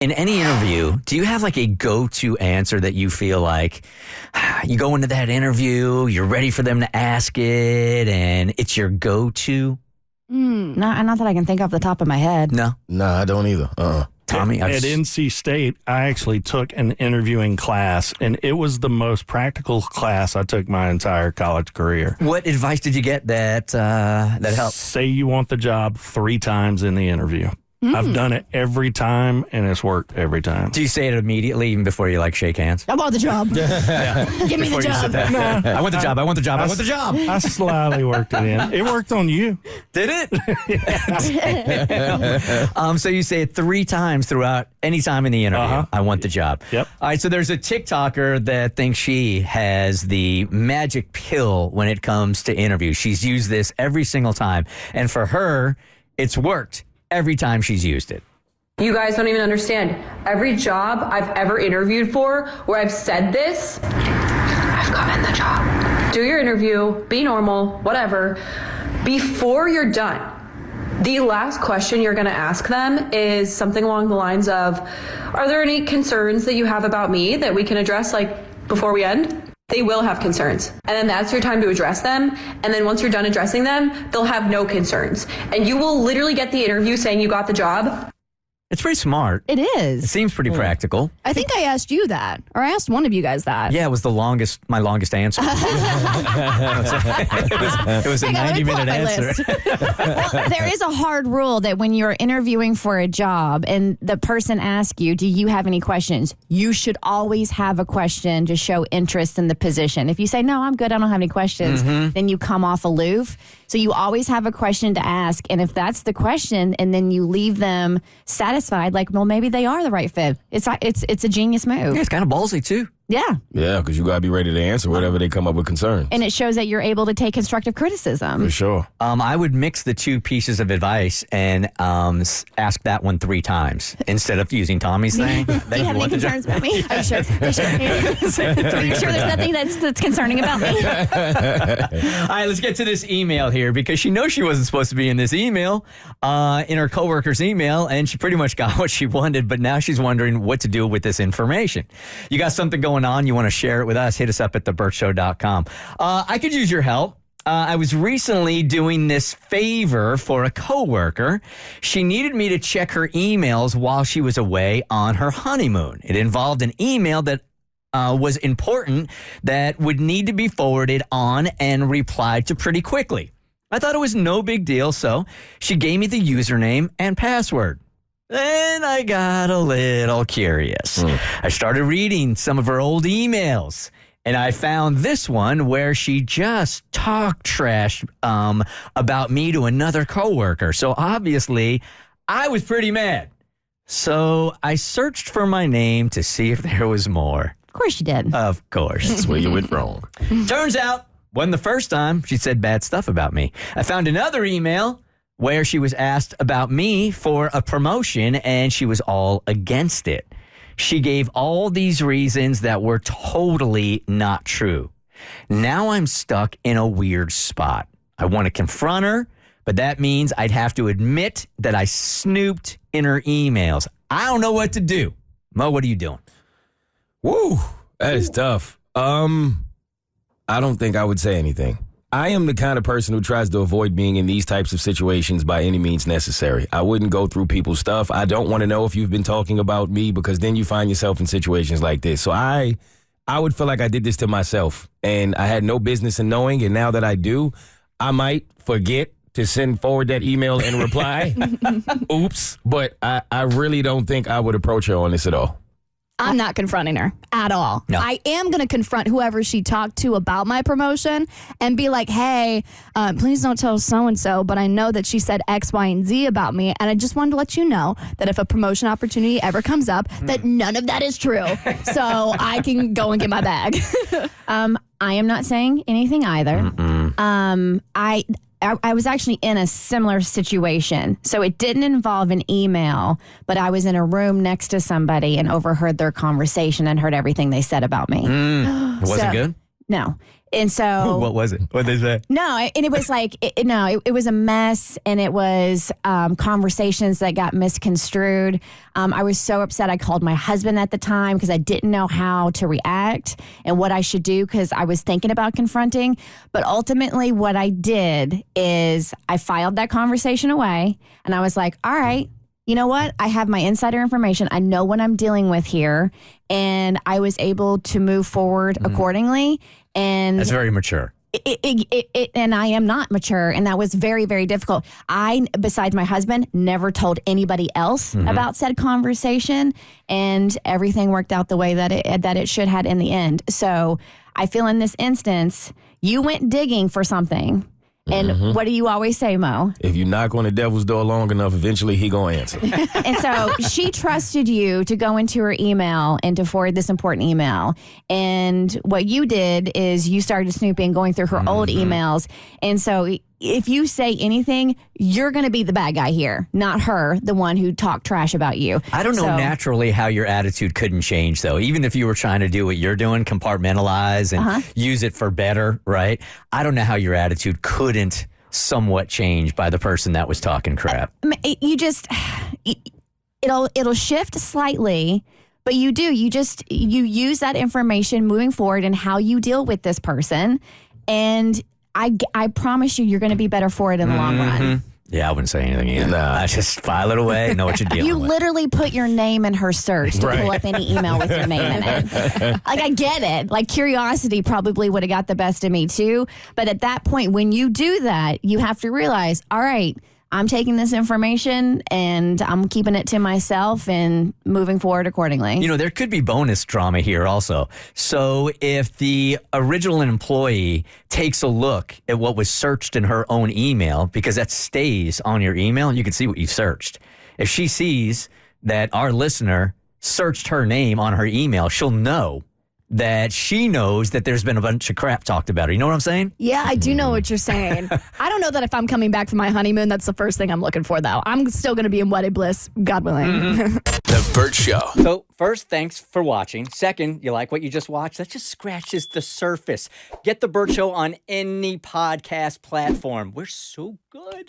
In any interview, do you have like a go-to answer that you feel like you go into that interview, you're ready for them to ask it, and it's your go-to? Not that I can think off the top of my head. No? No, I don't either. Tommy? At NC State, I actually took an interviewing class, and it was the most practical class I took my entire college career. What advice did you get that helped? Say you want the job 3 times in the interview. I've done it every time, and it's worked every time. Do you say it immediately, even before you like shake hands? I want the job. Give me the job. I want the job. I want the job. I want the job. I slyly worked it in. It worked on you. Did it? So you say it 3 times throughout any time in the interview. I want the job. Yep. All right. So there's a TikToker that thinks she has the magic pill when it comes to interviews. She's used this every single time, and for her, it's worked every time she's used it. You guys don't even understand. Every job I've ever interviewed for where I've said this, I've gotten the job. Do your interview, be normal, whatever. Before you're done, the last question you're going to ask them is something along the lines of, are there any concerns that you have about me that we can address before we end? They will have concerns. And then that's your time to address them. And then once you're done addressing them, they'll have no concerns. And you will literally get the interview saying you got the job. It's pretty smart. It It is. seems pretty practical. I think I asked you that, or I asked one of you guys that. Yeah, it was my longest answer. it was a Hang on, let me pull 90-minute up my answer. list. Well, there is a hard rule that when you're interviewing for a job and the person asks you, do you have any questions? You should always have a question to show interest in the position. If you say, no, I'm good, I don't have any questions, then you come off aloof. So you always have a question to ask. And if that's the question and then you leave them satisfied, like, well, maybe they are the right fit. It's a genius move. Yeah, it's kind of ballsy, too. Yeah. Yeah, because you got to be ready to answer whatever they come up with concerns. And it shows that you're able to take constructive criticism. For sure. I would mix the 2 pieces of advice and ask that one 3 times instead of using Tommy's thing. Do you have any concerns about me? Are you sure? Are you sure there's nothing that's concerning about me? All right, let's get to this email here because she knows she wasn't supposed to be in this email, in her coworker's email, and she pretty much got what she wanted, but now she's wondering what to do with this information. You got something going on, you want to share it with us, hit us up at thebertshow.com. I could use your help. I was recently doing this favor for a coworker. She needed me to check her emails while she was away on her honeymoon. It involved an email that was important that would need to be forwarded on and replied to pretty quickly. I thought it was no big deal, so she gave me the username and password. Then I got a little curious. I started reading some of her old emails, and I found this one where she just talked trash about me to another coworker. So obviously, I was pretty mad. So I searched for my name to see if there was more. Of course you did. Of course. That's where you went wrong. Turns out, wasn't the first time she said bad stuff about me. I found another email where she was asked about me for a promotion, and she was all against it. She gave all these reasons that were totally not true. Now I'm stuck in a weird spot. I want to confront her, but that means I'd have to admit that I snooped in her emails. I don't know what to do. Mo, what are you doing? Woo, that is tough. I don't think I would say anything. I am the kind of person who tries to avoid being in these types of situations by any means necessary. I wouldn't go through people's stuff. I don't want to know if you've been talking about me because then you find yourself in situations like this. So I would feel like I did this to myself and I had no business in knowing. And now that I do, I might forget to send forward that email and reply. Oops. But I really don't think I would approach her on this at all. I'm not confronting her at all. No. I am going to confront whoever she talked to about my promotion and be like, hey, please don't tell so-and-so, but I know that she said X, Y, and Z about me. And I just wanted to let you know that if a promotion opportunity ever comes up, that none of that is true. So I can go and get my bag. I am not saying anything either. I was actually in a similar situation. So it didn't involve an email, but I was in a room next to somebody and overheard their conversation and heard everything they said about me. Was it good? No. And so, What was it? What did they say? no, and it was like, it was a mess, and it was conversations that got misconstrued. I was so upset. I called my husband at the time because I didn't know how to react and what I should do because I was thinking about confronting. But ultimately, what I did is I filed that conversation away, and I was like, all right, you know what? I have my insider information. I know what I'm dealing with here, and I was able to move forward accordingly. And That's very mature. And I am not mature, and that was very, very difficult. I, besides my husband, never told anybody else about said conversation, and everything worked out the way that it should had in the end. So I feel in this instance, you went digging for something. And what do you always say, Mo? If you knock on the devil's door long enough, eventually he gonna answer. And so she trusted you to go into her email and to forward this important email. And what you did is you started snooping, going through her old emails. And so if you say anything, you're going to be the bad guy here, not her, the one who talked trash about you. I don't know naturally how your attitude couldn't change, though. Even if you were trying to do what you're doing, compartmentalize and use it for better, right? I don't know how your attitude couldn't somewhat change by the person that was talking crap. You just, it'll shift slightly. But you use that information moving forward and how you deal with this person. And I promise you're going to be better for it in the long run. Yeah, I wouldn't say anything either. Nah. I just file it away, know what you're dealing You with. literally put your name in her search to pull up any email with your name in it. Like, I get it. Like, curiosity probably would have got the best of me too. But at that point, when you do that, you have to realize, all right, I'm taking this information and I'm keeping it to myself and moving forward accordingly. You know, there could be bonus drama here also. So if the original employee takes a look at what was searched in her own email, because that stays on your email, you can see what you searched. If she sees that our listener searched her name on her email, she'll know that she knows that there's been a bunch of crap talked about her. You know what I'm saying? Yeah, I do know what you're saying. I don't know that if I'm coming back from my honeymoon, that's the first thing I'm looking for, though. I'm still going to be in wedded bliss, God willing. The Bert Show. So first, thanks for watching. Second, you like what you just watched? That just scratches the surface. Get the Bert Show on any podcast platform. We're so good.